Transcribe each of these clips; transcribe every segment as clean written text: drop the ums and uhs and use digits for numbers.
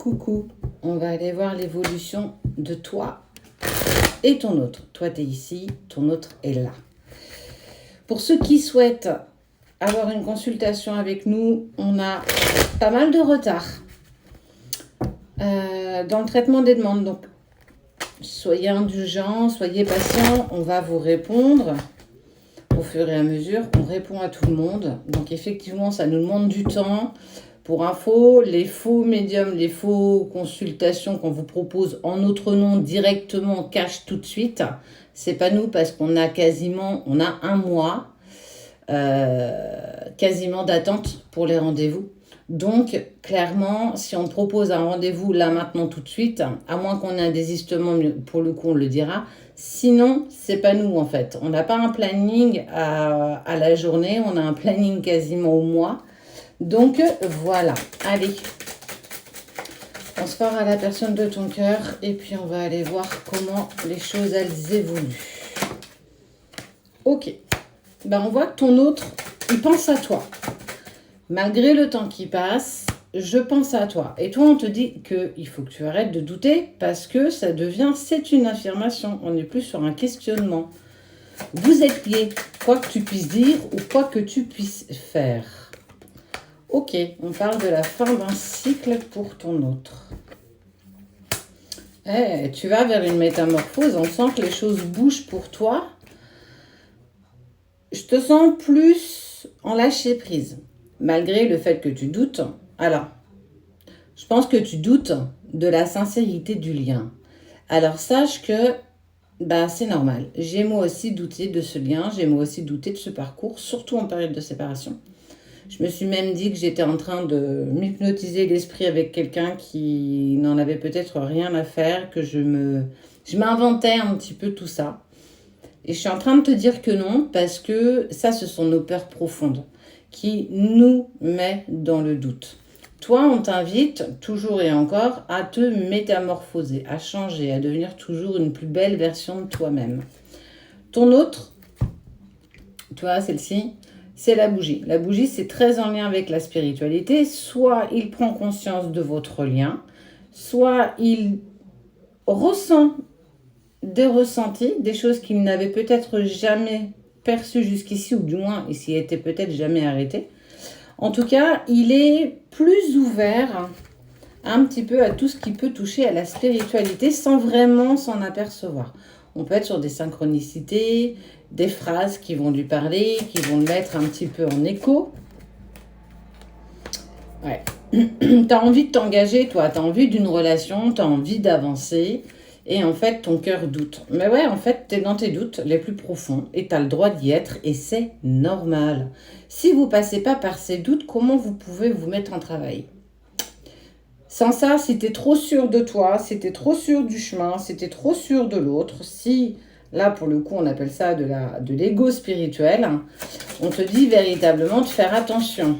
Coucou, on va aller voir l'évolution de toi et ton autre. Toi, tu es ici, ton autre est là. Pour ceux qui souhaitent avoir une consultation avec nous, on a pas mal de retard dans le traitement des demandes. Donc, soyez indulgents, soyez patients, on va vous répondre au fur et à mesure. On répond à tout le monde. Donc, effectivement, ça nous demande du temps. Pour info, les faux médiums, les faux consultations qu'on vous propose en notre nom directement cash tout de suite, c'est pas nous parce qu'on a on a un mois quasiment d'attente pour les rendez-vous. Donc, clairement, si on propose un rendez-vous là, maintenant, tout de suite, à moins qu'on ait un désistement, pour le coup, on le dira. Sinon, c'est pas nous, en fait. On n'a pas un planning à la journée, on a un planning quasiment au mois. Donc, voilà. Allez. On se part à la personne de ton cœur et puis on va aller voir comment les choses, elles évoluent. Ok. Ben, on voit que ton autre, il pense à toi. Malgré le temps qui passe, je pense à toi. Et toi, on te dit qu'il faut que tu arrêtes de douter parce que ça devient, c'est une affirmation. On n'est plus sur un questionnement. Vous êtes liés, quoi que tu puisses dire ou quoi que tu puisses faire. Ok, on parle de la fin d'un cycle pour ton autre. Tu vas vers une métamorphose, on sent que les choses bougent pour toi. Je te sens plus en lâcher prise, malgré le fait que tu doutes. Alors, je pense que tu doutes de la sincérité du lien. Alors, sache que c'est normal. J'ai moi aussi douté de ce lien, j'ai moi aussi douté de ce parcours, surtout en période de séparation. Je me suis même dit que j'étais en train de m'hypnotiser l'esprit avec quelqu'un qui n'en avait peut-être rien à faire, que je m'inventais un petit peu tout ça. Et je suis en train de te dire que non, parce que ça, ce sont nos peurs profondes qui nous mettent dans le doute. Toi, on t'invite toujours et encore à te métamorphoser, à changer, à devenir toujours une plus belle version de toi-même. Ton autre, toi, celle-ci, c'est la bougie. La bougie, c'est très en lien avec la spiritualité. Soit il prend conscience de votre lien, soit il ressent des ressentis, des choses qu'il n'avait peut-être jamais perçues jusqu'ici, ou du moins, il s'y était peut-être jamais arrêté. En tout cas, il est plus ouvert un petit peu à tout ce qui peut toucher à la spiritualité sans vraiment s'en apercevoir. On peut être sur des synchronicités, des phrases qui vont lui parler, qui vont le mettre un petit peu en écho. Ouais. Tu as envie de t'engager, toi, tu as envie d'une relation, tu as envie d'avancer, et en fait, ton cœur doute. Mais ouais, en fait, tu es dans tes doutes les plus profonds, et tu as le droit d'y être, et c'est normal. Si vous ne passez pas par ces doutes, comment vous pouvez vous mettre en travail ? Sans ça, si tu es trop sûr de toi, si tu es trop sûr du chemin, si tu es trop sûr de l'autre, si, là pour le coup on appelle ça de l'ego spirituel, on te dit véritablement de faire attention.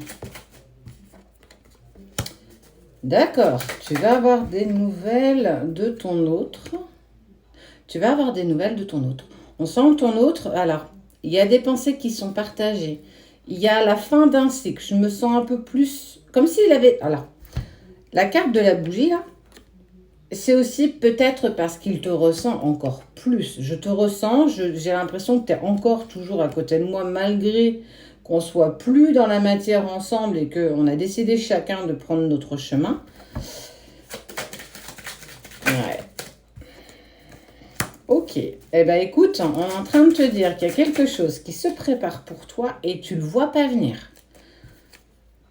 D'accord, tu vas avoir des nouvelles de ton autre. On sent que ton autre, alors, il y a des pensées qui sont partagées. Il y a la fin d'un cycle, je me sens un peu plus, comme s'il avait, alors, la carte de la bougie, là, c'est aussi peut-être parce qu'il te ressent encore plus. Je te ressens, j'ai l'impression que tu es encore toujours à côté de moi, malgré qu'on soit plus dans la matière ensemble et qu'on a décidé chacun de prendre notre chemin. Ouais. Ok. Eh bien, écoute, on est en train de te dire qu'il y a quelque chose qui se prépare pour toi et tu le vois pas venir.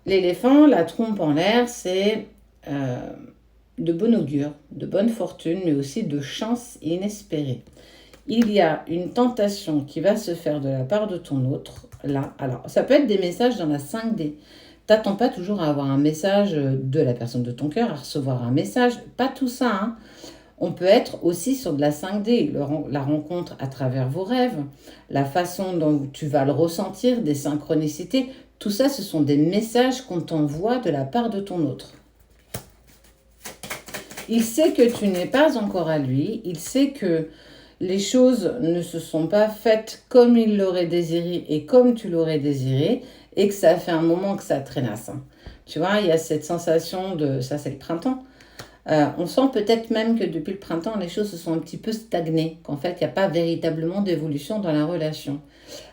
L'éléphant, la trompe en l'air, c'est de bon augure, de bonne fortune, mais aussi de chance inespérée. Il y a une tentation qui va se faire de la part de ton autre, là. Alors, ça peut être des messages dans la 5D. T'attends pas toujours à avoir un message de la personne de ton cœur, à recevoir un message, pas tout ça, hein. On peut être aussi sur de la 5D, la rencontre à travers vos rêves, la façon dont tu vas le ressentir, des synchronicités. Tout ça, ce sont des messages qu'on t'envoie de la part de ton autre. Il sait que tu n'es pas encore à lui, il sait que les choses ne se sont pas faites comme il l'aurait désiré et comme tu l'aurais désiré, et que ça fait un moment que ça traînasse. Tu vois, il y a cette sensation de, ça c'est le printemps, On sent peut-être même que depuis le printemps, les choses se sont un petit peu stagnées, qu'en fait, il n'y a pas véritablement d'évolution dans la relation.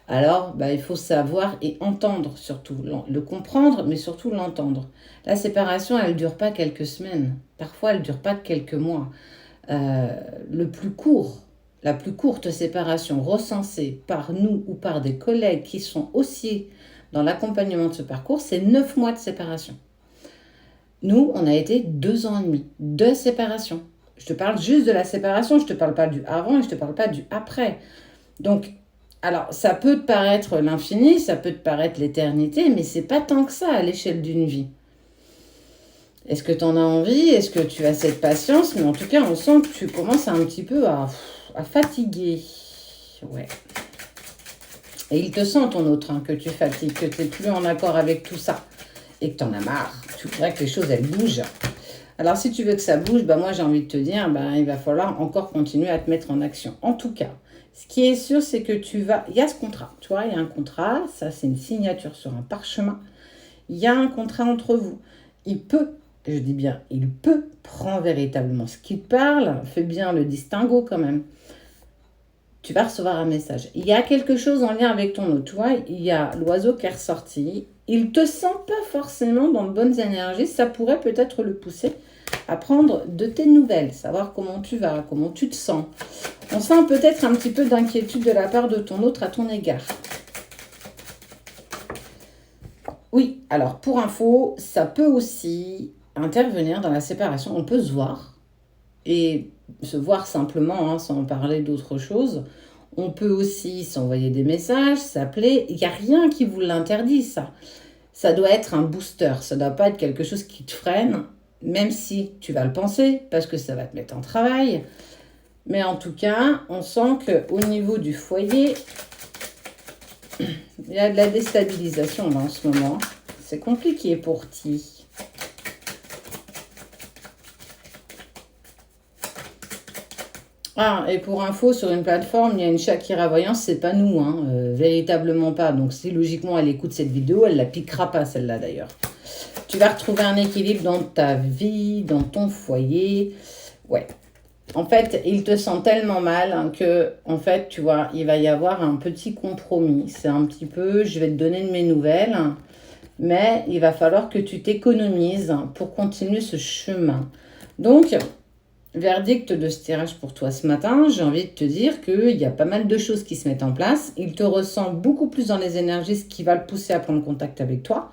Alors, bah, il faut savoir et entendre surtout, le comprendre, mais surtout l'entendre. La séparation, elle ne dure pas quelques semaines. Parfois, elle ne dure pas quelques mois. Euh, le plus court, la plus courte séparation recensée par nous ou par des collègues qui sont aussi dans l'accompagnement de ce parcours, c'est 9 mois de séparation. Nous, on a été 2 ans et demi de séparation. Je te parle juste de la séparation, je ne te parle pas du avant et je ne te parle pas du après. Donc, alors, ça peut te paraître l'infini, ça peut te paraître l'éternité, mais c'est pas tant que ça à l'échelle d'une vie. Est-ce que tu en as envie? Est-ce que tu as cette patience? Mais en tout cas, on sent que tu commences un petit peu à fatiguer. Ouais. Et il te sent ton autre, hein, que tu fatigues, que tu n'es plus en accord avec tout ça. Et que tu en as marre. Tu voudrais que les choses, elles bougent. Alors, si tu veux que ça bouge, bah, moi, j'ai envie de te dire, bah, il va falloir encore continuer à te mettre en action. En tout cas, ce qui est sûr, c'est que tu vas... Il y a ce contrat, tu vois, il y a un contrat. Ça, c'est une signature sur un parchemin. Il y a un contrat entre vous. Il peut, je dis bien, il peut prendre véritablement ce qu'il parle. Fais bien le distinguo quand même. Tu vas recevoir un message. Il y a quelque chose en lien avec ton autre. Tu vois, il y a l'oiseau qui est ressorti. Il ne te sent pas forcément dans de bonnes énergies. Ça pourrait peut-être le pousser à prendre de tes nouvelles, savoir comment tu vas, comment tu te sens. On sent peut-être un petit peu d'inquiétude de la part de ton autre à ton égard. Oui, alors pour info, ça peut aussi intervenir dans la séparation. On peut se voir et se voir simplement, hein, sans parler d'autre chose. On peut aussi s'envoyer des messages, s'appeler. Il n'y a rien qui vous l'interdit, ça. Ça doit être un booster. Ça ne doit pas être quelque chose qui te freine, même si tu vas le penser, parce que ça va te mettre en travail. Mais en tout cas, on sent qu'au niveau du foyer, il y a de la déstabilisation là, en ce moment. C'est compliqué pour Ti. Ah, et pour info, sur une plateforme, il y a une Shakira Voyance, c'est pas nous, hein, véritablement pas. Donc si logiquement elle écoute cette vidéo, elle la piquera pas celle-là d'ailleurs. Tu vas retrouver un équilibre dans ta vie, dans ton foyer. Ouais. En fait, il te sent tellement mal, hein, que, en fait, tu vois, il va y avoir un petit compromis. C'est un petit peu, je vais te donner de mes nouvelles, mais il va falloir que tu t'économises pour continuer ce chemin. Donc, verdict de ce tirage pour toi ce matin, j'ai envie de te dire qu'il y a pas mal de choses qui se mettent en place. Il te ressent beaucoup plus dans les énergies, ce qui va le pousser à prendre contact avec toi.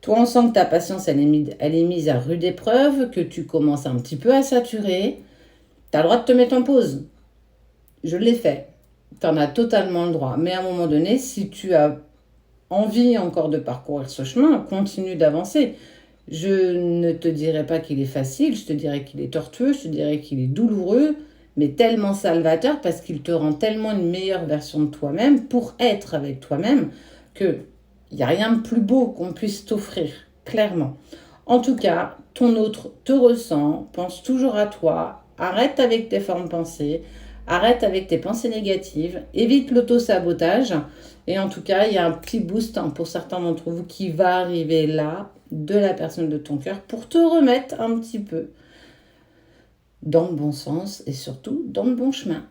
Toi, on sent que ta patience, elle est mise à rude épreuve, que tu commences un petit peu à saturer. Tu as le droit de te mettre en pause. Je l'ai fait. Tu en as totalement le droit. Mais à un moment donné, si tu as envie encore de parcourir ce chemin, continue d'avancer. Je ne te dirai pas qu'il est facile, je te dirai qu'il est tortueux, je te dirai qu'il est douloureux, mais tellement salvateur parce qu'il te rend tellement une meilleure version de toi-même pour être avec toi-même que il n'y a rien de plus beau qu'on puisse t'offrir, clairement. En tout cas, ton autre te ressent, pense toujours à toi, arrête avec tes formes pensées, arrête avec tes pensées négatives, évite l'auto-sabotage. Et en tout cas, il y a un petit boost, hein, pour certains d'entre vous qui va arriver là, de la personne de ton cœur, pour te remettre un petit peu dans le bon sens et surtout dans le bon chemin.